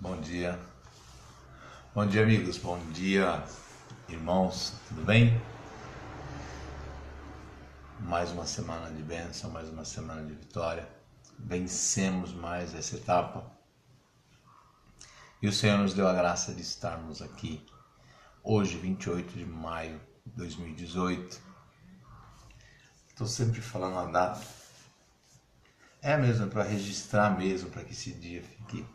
Bom dia. Bom dia, amigos. Bom dia, irmãos. Tudo bem? Mais uma semana de bênção, mais uma semana de vitória. Vencemos mais essa etapa. E o Senhor nos deu a graça de estarmos aqui hoje, 28 de maio de 2018. Estou sempre falando a data. É mesmo para registrar mesmo, para que esse dia fique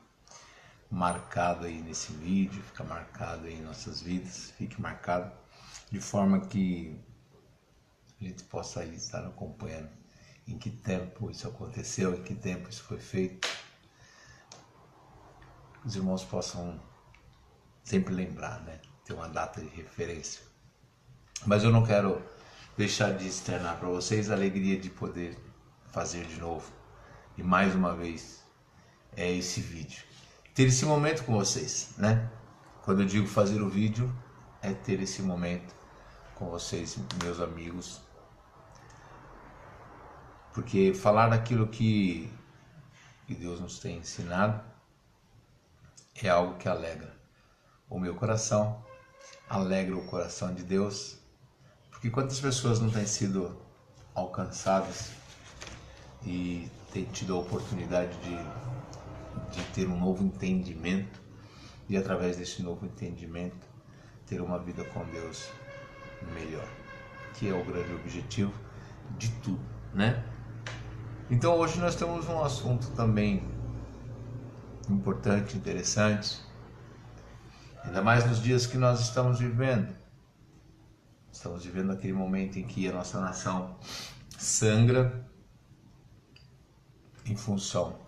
marcado aí nesse vídeo, fica marcado aí em nossas vidas, fique marcado de forma que a gente possa aí estar acompanhando em que tempo isso aconteceu, em que tempo isso foi feito. Os irmãos possam sempre lembrar, né? Ter uma data de referência. Mas eu não quero deixar de externar para vocês a alegria de poder fazer de novo. E mais uma vez, é esse vídeo. Ter esse momento com vocês, né? Quando eu digo fazer o vídeo, é ter esse momento com vocês, meus amigos. Porque falar daquilo que Deus nos tem ensinado é algo que alegra o meu coração, alegra o coração de Deus. Porque quantas pessoas não têm sido alcançadas e têm tido a oportunidade de ter um novo entendimento e através desse novo entendimento ter uma vida com Deus melhor, que é o grande objetivo de tudo, né? Então hoje nós temos um assunto também importante, interessante, ainda mais nos dias que nós estamos vivendo. Estamos vivendo aquele momento em que a nossa nação sangra em função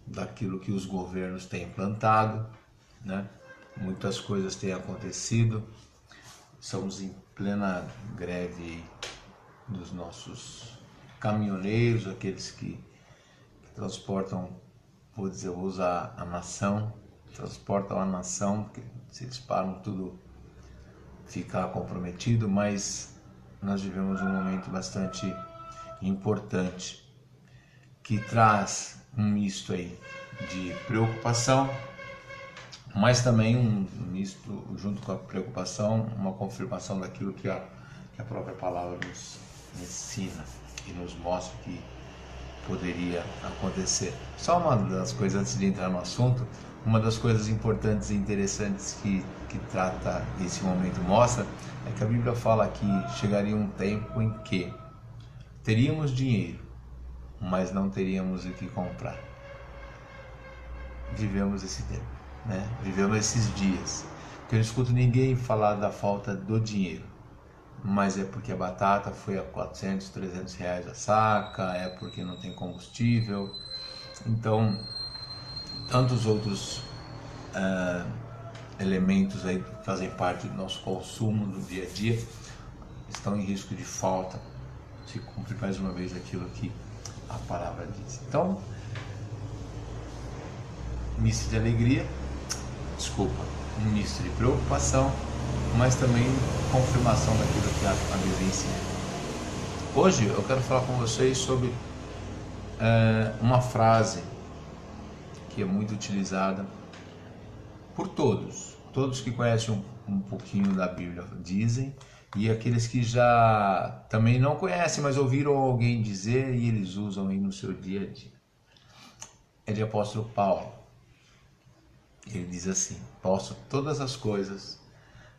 daquilo que os governos têm implantado, né? Muitas coisas têm acontecido. Estamos em plena greve dos nossos caminhoneiros, aqueles que transportam, vou usar a nação, transportam a nação, porque se eles param tudo fica comprometido, mas nós vivemos um momento bastante importante que traz um misto aí de preocupação, mas também um misto junto com a preocupação, uma confirmação daquilo que a própria palavra nos ensina e nos mostra que poderia acontecer. Só uma das coisas, antes de entrar no assunto, uma das coisas importantes e interessantes que trata esse momento mostra é que a Bíblia fala que chegaria um tempo em que teríamos dinheiro, mas não teríamos o que comprar. Vivemos esse tempo, né? Vivemos esses dias. Porque eu não escuto ninguém falar da falta do dinheiro, mas é porque a batata foi a 400, 300 reais a saca, é porque não tem combustível. Então, tantos outros elementos aí que fazem parte do nosso consumo no dia a dia estão em risco de falta, se cumpre mais uma vez aquilo que a palavra diz. Então, misto de alegria, um misto de preocupação, mas também confirmação daquilo que a Bíblia ensina. Hoje eu quero falar com vocês sobre uma frase que é muito utilizada por todos que conhecem um pouquinho da Bíblia dizem, e aqueles que já também não conhecem, mas ouviram alguém dizer e eles usam aí no seu dia a dia. É de apóstolo Paulo. Ele diz assim: posso todas as coisas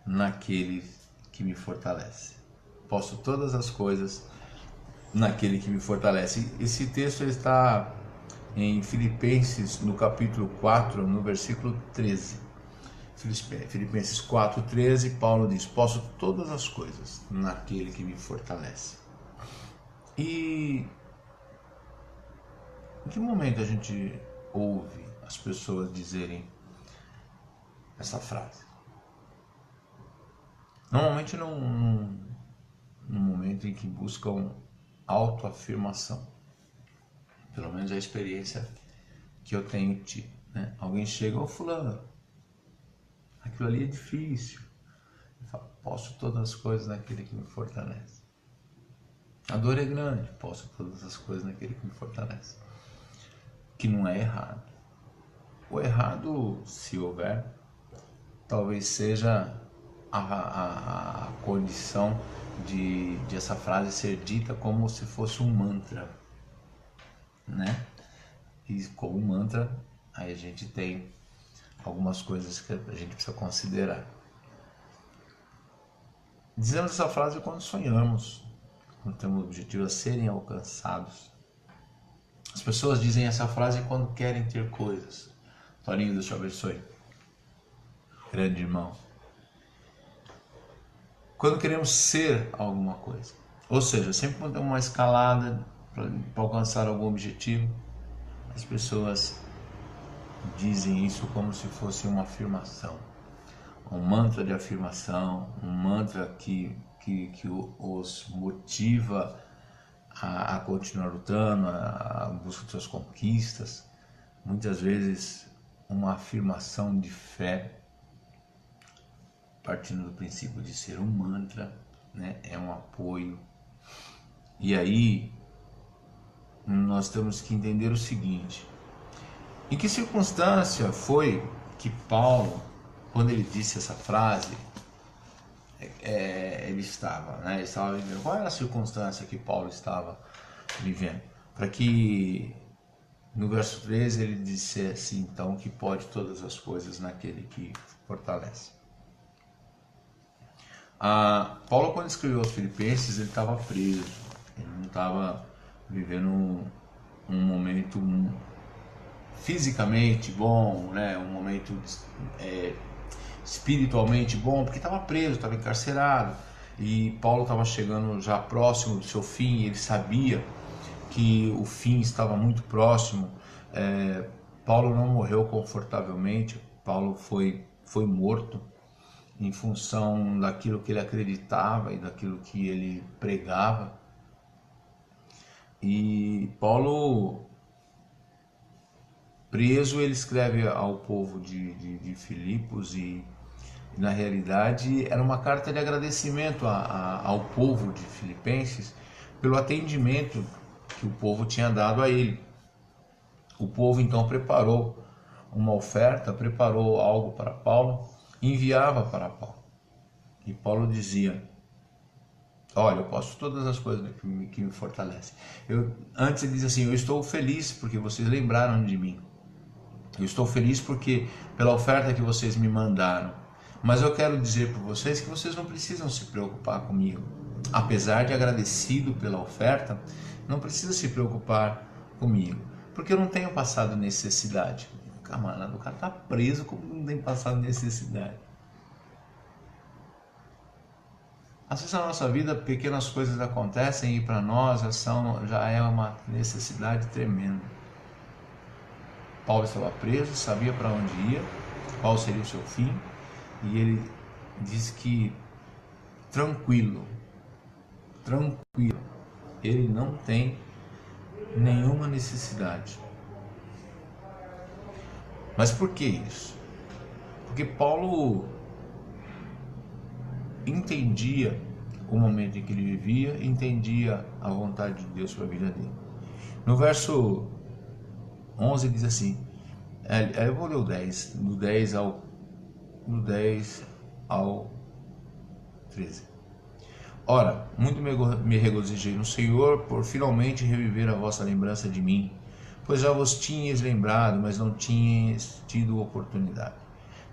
naquele que me fortalece. Posso todas as coisas naquele que me fortalece. Esse texto está em Filipenses, no capítulo 4, no versículo 13. Filipenses 4:13, Paulo diz: posso todas as coisas naquele que me fortalece. E em que momento a gente ouve as pessoas dizerem essa frase? Normalmente num momento em que buscam autoafirmação. Pelo menos a experiência que eu tenho tido, né? Alguém chega: ô fulano, aquilo ali é difícil. Eu falo: posso todas as coisas naquele que me fortalece. A dor é grande, posso todas as coisas naquele que me fortalece. Que não é errado. O errado, se houver, talvez seja a condição de essa frase ser dita como se fosse um mantra, né? E como mantra, aí a gente tem algumas coisas que a gente precisa considerar. Dizemos essa frase quando sonhamos, quando temos objetivos a serem alcançados. As pessoas dizem essa frase quando querem ter coisas. Torinho, Deus te abençoe. Grande irmão. Quando queremos ser alguma coisa. Ou seja, sempre quando tem uma escalada para alcançar algum objetivo, as pessoas dizem isso como se fosse uma afirmação. Um mantra de afirmação, um mantra que os motiva a continuar lutando, a busca de suas conquistas. Muitas vezes uma afirmação de fé, partindo do princípio de ser um mantra, né? É um apoio. E aí nós temos que entender o seguinte: em que circunstância foi que Paulo, quando ele disse essa frase, ele estava, né? Ele estava vivendo. Qual era a circunstância que Paulo estava vivendo? Para que no verso 13 ele dissesse então que pode todas as coisas naquele que fortalece. Paulo, quando escreveu aos Filipenses, ele estava preso, ele não estava vivendo um momento fisicamente bom, né? Um momento espiritualmente bom, porque estava preso, estava encarcerado, e Paulo estava chegando já próximo do seu fim, ele sabia que o fim estava muito próximo. Paulo não morreu confortavelmente, Paulo foi morto em função daquilo que ele acreditava e daquilo que ele pregava. E Paulo, preso, ele escreve ao povo de Filipos e na realidade era uma carta de agradecimento ao povo de Filipenses pelo atendimento que o povo tinha dado a ele. O povo então preparou uma oferta, preparou algo para Paulo, enviava para Paulo. E Paulo dizia: olha, eu posso todas as coisas que me fortalecem. Antes ele diz assim: eu estou feliz porque vocês lembraram de mim. Eu estou feliz porque pela oferta que vocês me mandaram. Mas eu quero dizer para vocês que vocês não precisam se preocupar comigo. Apesar de agradecido pela oferta, não precisa se preocupar comigo, porque eu não tenho passado necessidade. Camarada, o cara está preso como não tem passado necessidade. Às vezes na nossa vida pequenas coisas acontecem e para nós já é uma necessidade tremenda. Paulo estava preso, sabia para onde ia, qual seria o seu fim, e ele diz que tranquilo, ele não tem nenhuma necessidade. Mas por que isso? Porque Paulo entendia o momento em que ele vivia, entendia a vontade de Deus para a vida dele. No verso 11 diz assim, eu vou ler o 10, do 10 ao 13. Ora, muito me regozijei no Senhor por finalmente reviver a vossa lembrança de mim, pois já vos tinhas lembrado, mas não tinhas tido oportunidade.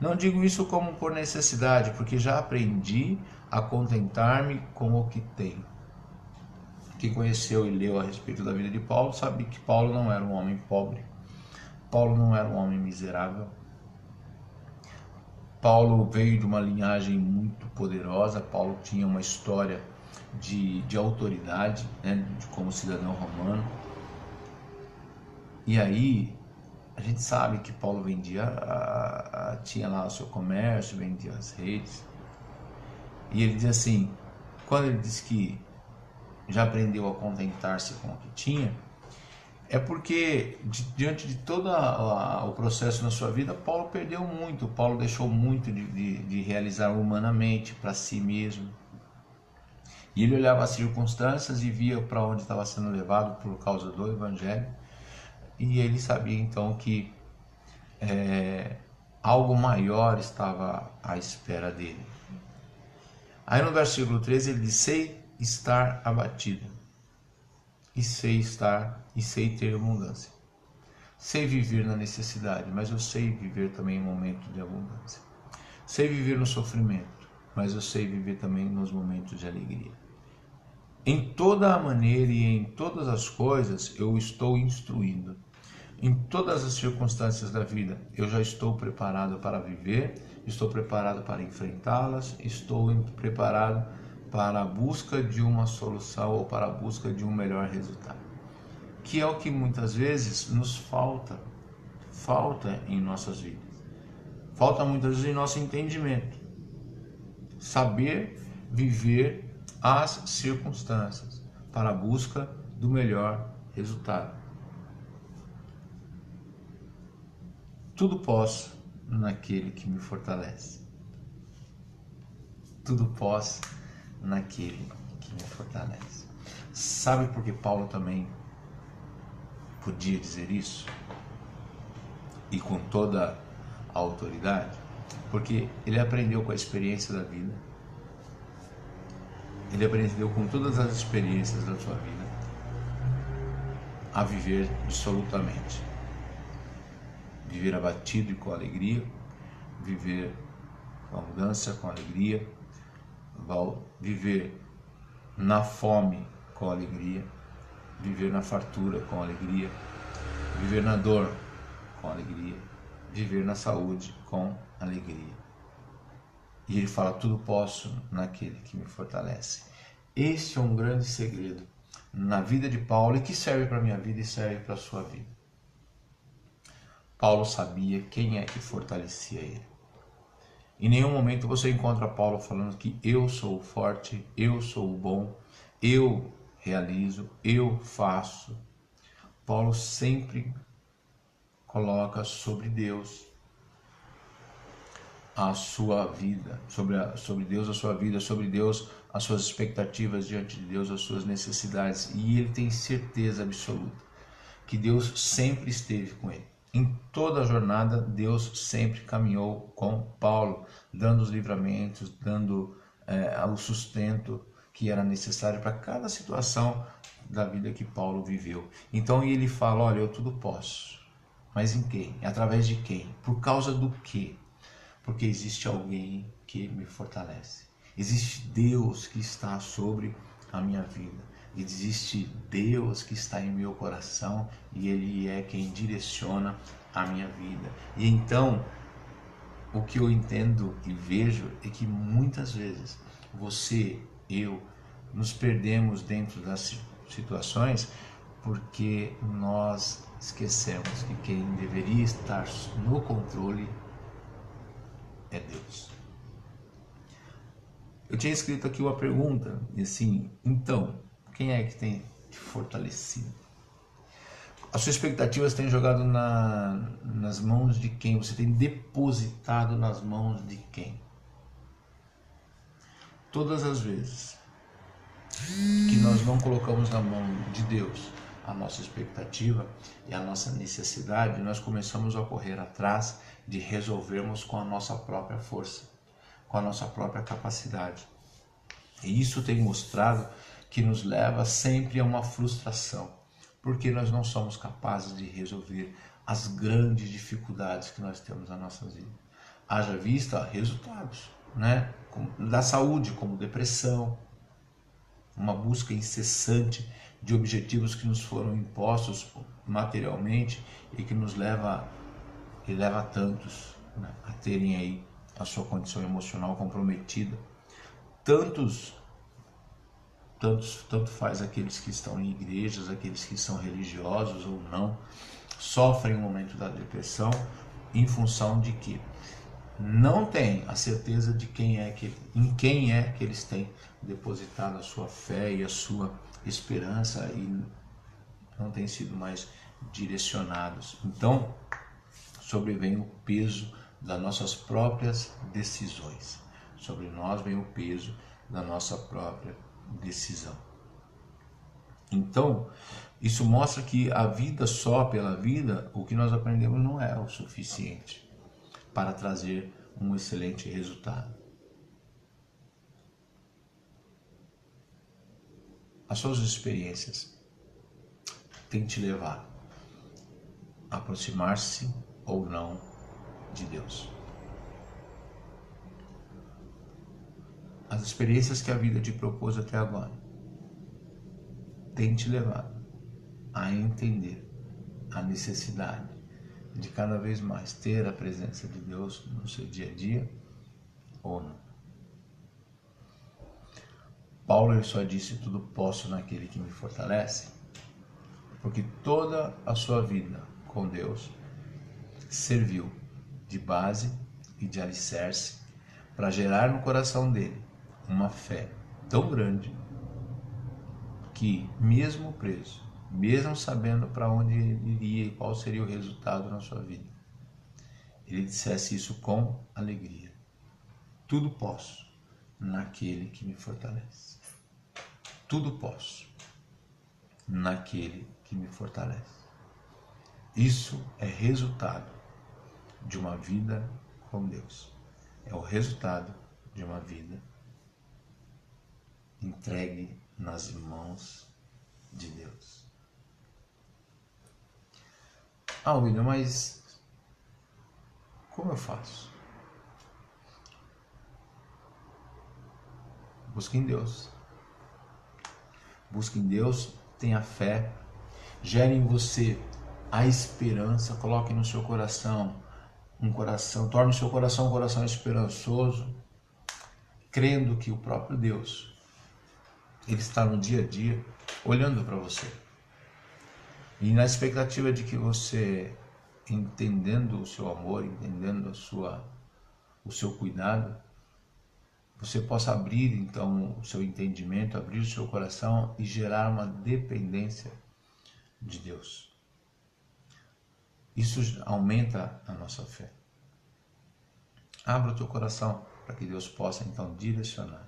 Não digo isso como por necessidade, porque já aprendi a contentar-me com o que tenho. Quem conheceu e leu a respeito da vida de Paulo sabe que Paulo não era um homem pobre. Paulo não era um homem miserável. Paulo veio de uma linhagem muito poderosa. Paulo tinha uma história de autoridade, né, como cidadão romano. E aí a gente sabe que Paulo vendia, tinha lá o seu comércio, vendia as redes. E ele diz assim, quando ele diz que já aprendeu a contentar-se com o que tinha, é porque diante de todo o processo na sua vida, Paulo perdeu muito, Paulo deixou muito de realizar humanamente para si mesmo. E ele olhava as circunstâncias e via para onde estava sendo levado por causa do Evangelho, e ele sabia então que algo maior estava à espera dele. Aí no versículo 13 ele diz: sei estar abatido, e sei ter abundância. Sei viver na necessidade, mas eu sei viver também em momentos de abundância. Sei viver no sofrimento, mas eu sei viver também nos momentos de alegria. Em toda a maneira e em todas as coisas eu estou instruído. Em todas as circunstâncias da vida eu já estou preparado para viver, estou preparado para enfrentá-las, estou preparado para a busca de uma solução ou para a busca de um melhor resultado. Que é o que muitas vezes nos falta em nossas vidas. Falta muitas vezes em nosso entendimento. Saber viver as circunstâncias para a busca do melhor resultado. Tudo posso naquele que me fortalece. Tudo posso naquele que me fortalece. Sabe por que Paulo também podia dizer isso? E com toda a autoridade? Porque ele aprendeu com a experiência da vida. Ele aprendeu com todas as experiências da sua vida a viver dissolutamente. Viver abatido e com alegria, viver com abundância, com alegria, viver na fome com alegria, viver na fartura com alegria, viver na dor com alegria, viver na saúde com alegria. E ele fala: tudo posso naquele que me fortalece. Este é um grande segredo na vida de Paulo e que serve para a minha vida e serve para a sua vida. Paulo sabia quem é que fortalecia ele. Em nenhum momento você encontra Paulo falando que eu sou o forte, eu sou o bom, eu realizo, eu faço. Paulo sempre coloca sobre Deus a sua vida, sobre Deus a sua vida, sobre Deus as suas expectativas diante de Deus, as suas necessidades. E ele tem certeza absoluta que Deus sempre esteve com ele. Em toda a jornada, Deus sempre caminhou com Paulo, dando os livramentos, dando o sustento que era necessário para cada situação da vida que Paulo viveu. Então ele fala: olha, eu tudo posso. Mas em quem? Através de quem? Por causa do quê? Porque existe alguém que me fortalece. Existe Deus que está sobre a minha vida. Existe Deus que está em meu coração e Ele é quem direciona a minha vida. E então, o que eu entendo e vejo é que muitas vezes você, eu, nos perdemos dentro das situações porque nós esquecemos que quem deveria estar no controle é Deus. Eu tinha escrito aqui uma pergunta, assim: então, quem é que tem te fortalecido? As suas expectativas têm jogado nas mãos de quem? Você tem depositado nas mãos de quem? Todas as vezes que nós não colocamos na mão de Deus a nossa expectativa e a nossa necessidade, nós começamos a correr atrás de resolvermos com a nossa própria força, com a nossa própria capacidade. E isso tem mostrado que nos leva sempre a uma frustração, porque nós não somos capazes de resolver as grandes dificuldades que nós temos na nossa vida. Haja vista resultados, né? Da saúde, como depressão, uma busca incessante de objetivos que nos foram impostos materialmente e que nos leva tantos, né, a terem aí a sua condição emocional comprometida. Tanto faz aqueles que estão em igrejas, aqueles que são religiosos ou não, sofrem o momento da depressão em função de que não têm a certeza de em quem é que eles têm depositado a sua fé e a sua esperança e não têm sido mais direcionados. Então, sobrevém o peso das nossas próprias decisões. Sobre nós vem o peso da nossa própria decisão. Então, Isso mostra que a vida só pela vida, o que nós aprendemos não é o suficiente para trazer um excelente resultado. As suas experiências têm te levado a aproximar-se ou não de Deus. As experiências que a vida te propôs até agora têm te levado a entender a necessidade de cada vez mais ter a presença de Deus no seu dia a dia ou não. Paulo ele só disse: tudo posso naquele que me fortalece, porque toda a sua vida com Deus serviu de base e de alicerce para gerar no coração dele uma fé tão grande que, mesmo preso, mesmo sabendo para onde ele iria e qual seria o resultado na sua vida, ele dissesse isso com alegria: tudo posso naquele que me fortalece. Tudo posso naquele que me fortalece. Isso é resultado de uma vida com Deus. É o resultado de uma vida entregue nas mãos de Deus. Ah, William, mas como eu faço? Busque em Deus. Busque em Deus, tenha fé, gere em você a esperança, coloque no seu coração torne o seu coração um coração esperançoso, crendo que o próprio Deus, ele está no dia a dia olhando para você. E na expectativa de que você, entendendo o seu amor, entendendo o seu cuidado, você possa abrir então o seu entendimento, abrir o seu coração e gerar uma dependência de Deus. Isso aumenta a nossa fé. Abra o teu coração para que Deus possa então direcionar.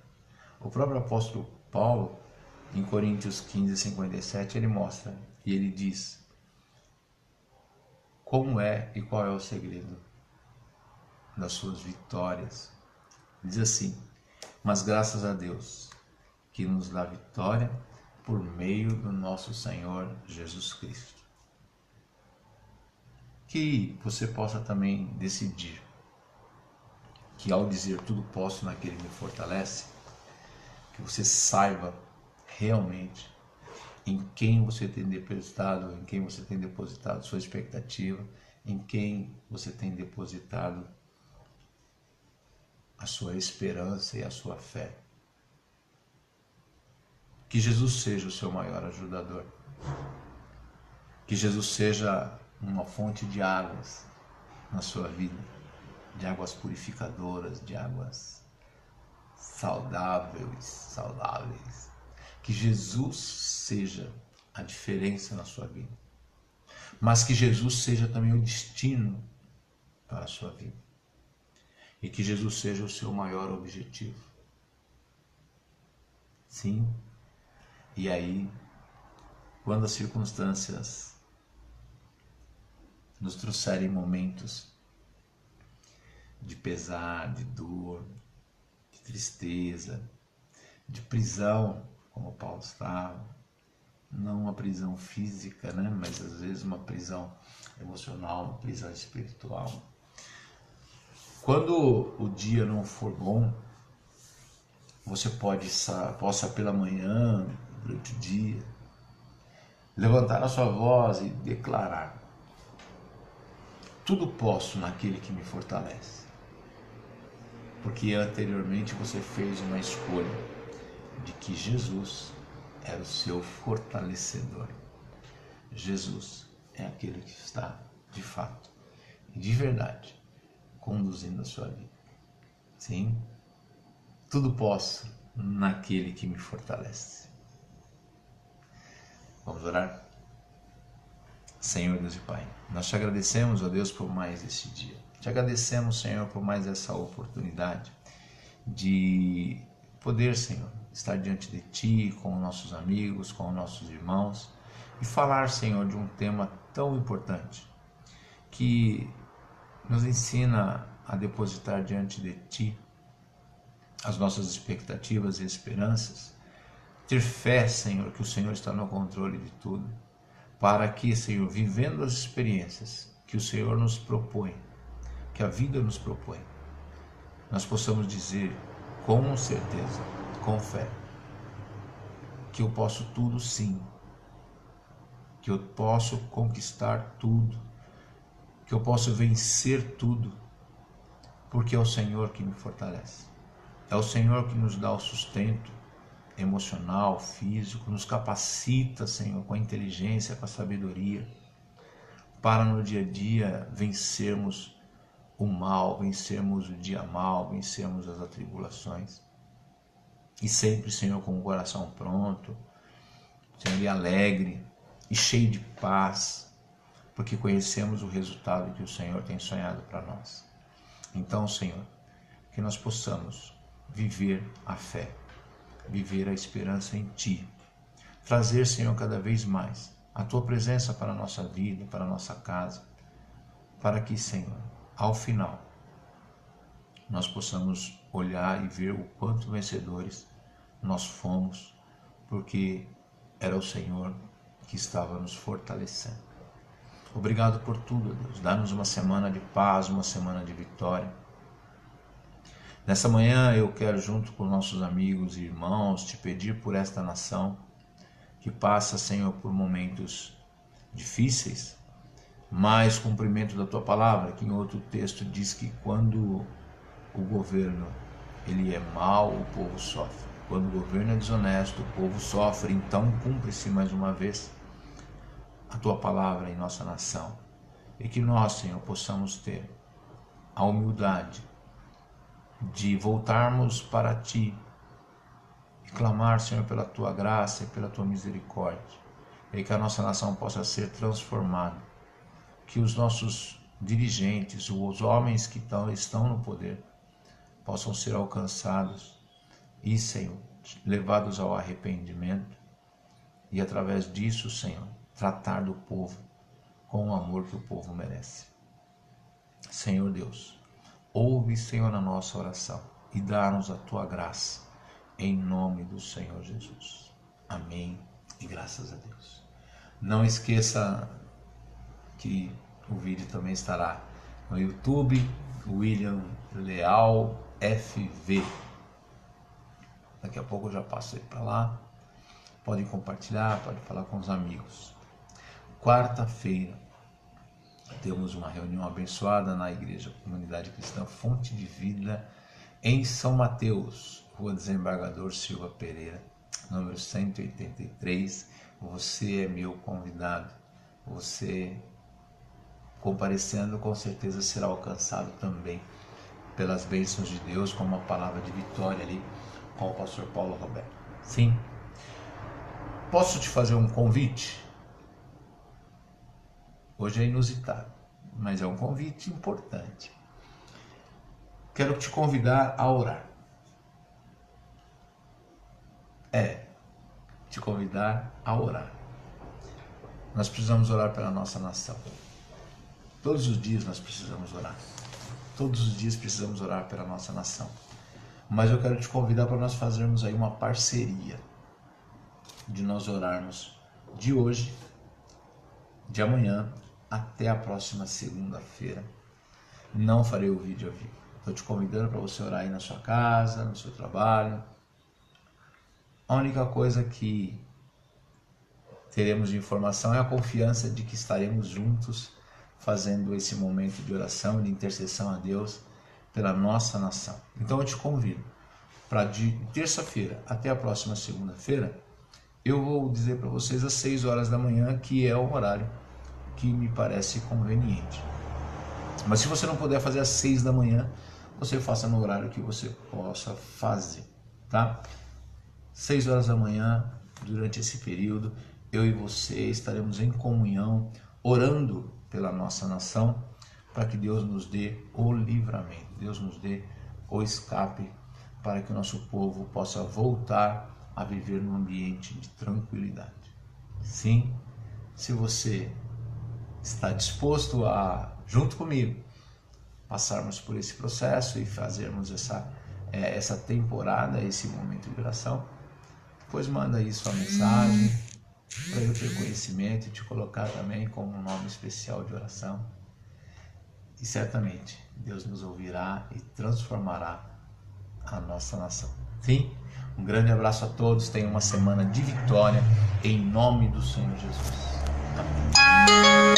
O próprio apóstolo Paulo, em Coríntios 15:57, ele mostra e ele diz como é e qual é o segredo das suas vitórias. Diz assim: mas graças a Deus que nos dá vitória por meio do nosso Senhor Jesus Cristo. Que você possa também decidir que, ao dizer tudo posso naquele que me fortalece, que você saiba realmente em quem você tem depositado sua expectativa, em quem você tem depositado a sua esperança e a sua fé. Que Jesus seja o seu maior ajudador. Que Jesus seja uma fonte de águas na sua vida, de águas purificadoras, de águas saudáveis. Que Jesus seja a diferença na sua vida, mas que Jesus seja também o destino para a sua vida e que Jesus seja o seu maior objetivo. Sim, e aí, quando as circunstâncias nos trouxerem momentos de pesar, de dor, de tristeza, de prisão, como Paulo estava, não uma prisão física, né? Mas às vezes uma prisão emocional, uma prisão espiritual. Quando o dia não for bom, você possa pela manhã, durante o dia, levantar a sua voz e declarar: tudo posso naquele que me fortalece. Porque anteriormente você fez uma escolha de que Jesus era o seu fortalecedor. Jesus é aquele que está, de fato, e de verdade, conduzindo a sua vida. Sim, tudo posso naquele que me fortalece. Vamos orar? Senhor Deus e Pai, nós te agradecemos, ó Deus, por mais esse dia. Te agradecemos, Senhor, por mais essa oportunidade de poder, Senhor, estar diante de Ti, com nossos amigos, com nossos irmãos, e falar, Senhor, de um tema tão importante que nos ensina a depositar diante de Ti as nossas expectativas e esperanças, ter fé, Senhor, que o Senhor está no controle de tudo, para que, Senhor, vivendo as experiências que o Senhor nos propõe, que a vida nos propõe, nós possamos dizer com certeza, com fé, que eu posso tudo sim, que eu posso conquistar tudo, que eu posso vencer tudo, porque é o Senhor que me fortalece. É o Senhor que nos dá o sustento emocional, físico, nos capacita, Senhor, com a inteligência, com a sabedoria, para no dia a dia vencermos o mal, vencermos o dia mal, vencermos as atribulações. E sempre, Senhor, com o coração pronto, Senhor, e alegre e cheio de paz, porque conhecemos o resultado que o Senhor tem sonhado para nós. Então, Senhor, que nós possamos viver a fé, viver a esperança em Ti, trazer, Senhor, cada vez mais a Tua presença para a nossa vida, para a nossa casa, para que, Senhor, ao final, nós possamos olhar e ver o quanto vencedores nós fomos, porque era o Senhor que estava nos fortalecendo. Obrigado por tudo, Deus. Dá-nos uma semana de paz, uma semana de vitória. Nessa manhã eu quero, junto com nossos amigos e irmãos, te pedir por esta nação que passa, Senhor, por momentos difíceis, mas cumprimento da Tua palavra, que em outro texto diz que quando o governo ele é mau, o povo sofre. Quando o governo é desonesto, o povo sofre. Então cumpre-se mais uma vez a Tua palavra em nossa nação. E que nós, Senhor, possamos ter a humildade de voltarmos para Ti e clamar, Senhor, pela Tua graça e pela Tua misericórdia, e que a nossa nação possa ser transformada, que os nossos dirigentes, os homens que estão no poder, possam ser alcançados e, Senhor, levados ao arrependimento e, através disso, Senhor, tratar do povo com o amor que o povo merece. Senhor Deus, ouve, Senhor, a nossa oração e dá-nos a Tua graça, em nome do Senhor Jesus. Amém e graças a Deus. Não esqueça que o vídeo também estará no YouTube, William Leal FV. Daqui a pouco eu já passo ele para lá. Podem compartilhar, podem falar com os amigos. Quarta-feira temos uma reunião abençoada na Igreja Comunidade Cristã Fonte de Vida, em São Mateus, Rua Desembargador Silva Pereira, número 183. Você é meu convidado. Você, comparecendo, com certeza será alcançado também pelas bênçãos de Deus, com uma palavra de vitória ali com o pastor Paulo Roberto. Sim. Posso te fazer um convite? Hoje é inusitado, mas é um convite importante. Quero te convidar a orar. Te convidar a orar. Nós precisamos orar pela nossa nação. Todos os dias nós precisamos orar. Todos os dias precisamos orar pela nossa nação. Mas eu quero te convidar para nós fazermos aí uma parceria, de nós orarmos de hoje, de amanhã, até a próxima segunda-feira. Não farei o vídeo ao vivo. Estou te convidando para você orar aí na sua casa, no seu trabalho. A única coisa que teremos de informação é a confiança de que estaremos juntos fazendo esse momento de oração e de intercessão a Deus pela nossa nação. Então eu te convido para de terça-feira até a próxima segunda-feira, eu vou dizer para vocês às 6 horas da manhã, que é o horário que me parece conveniente. Mas se você não puder fazer às 6 da manhã, você faça no horário que você possa fazer, tá? 6 horas da manhã, durante esse período, eu e você estaremos em comunhão, orando pela nossa nação, para que Deus nos dê o livramento, Deus nos dê o escape, para que o nosso povo possa voltar a viver num ambiente de tranquilidade. Sim, Se você está disposto a, junto comigo, passarmos por esse processo e fazermos essa temporada, esse momento de oração, depois manda aí sua mensagem para eu ter conhecimento e te colocar também como um nome especial de oração. E certamente Deus nos ouvirá e transformará a nossa nação. Sim? Um grande abraço a todos, tenham uma semana de vitória, em nome do Senhor Jesus. Amém.